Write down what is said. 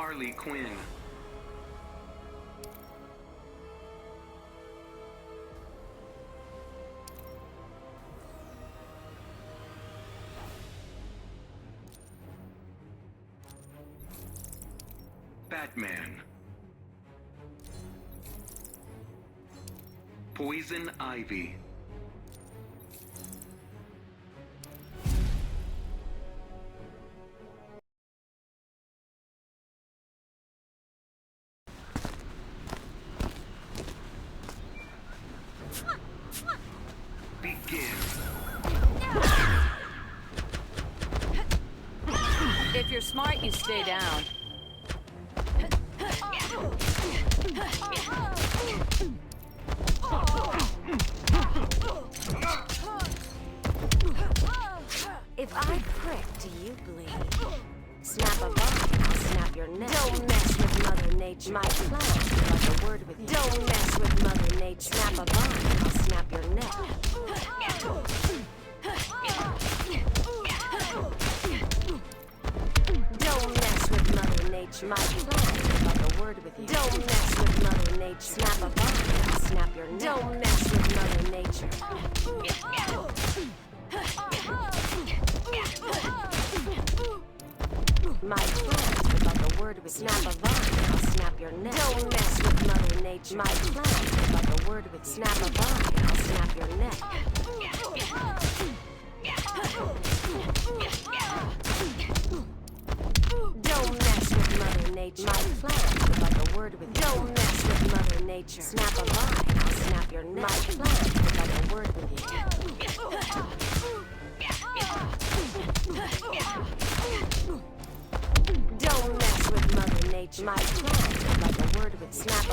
Harley Quinn. Batman. Poison Ivy. Begin. If you're smart, you stay down. If I prick, do you bleed? Snap a vine, I'll snap your neck. Don't mess with Mother Nature. My plan is like a word with you. Don't mess with Mother Nature. Snap a vine, I'll snap your neck. Don't mess with Mother Nature. My plan is like a word with you. Don't mess with Mother Nature. Snap a vine, I'll snap your neck. Don't mess with Mother Nature. My plan is like a word with you. Snap a vine, I'll snap your neck. Don't mess with Mother Nature. My plan is like a word with you. Snap a vine, I'll snap your neck. Don't mess with Mother Nature. My plan is like a word with you. Don't mess with Mother Nature. Snap a vine, I'll snap your neck. My plan is like a word with you. Don't mess with Mother Nature. My plan is like a word with you. Snap a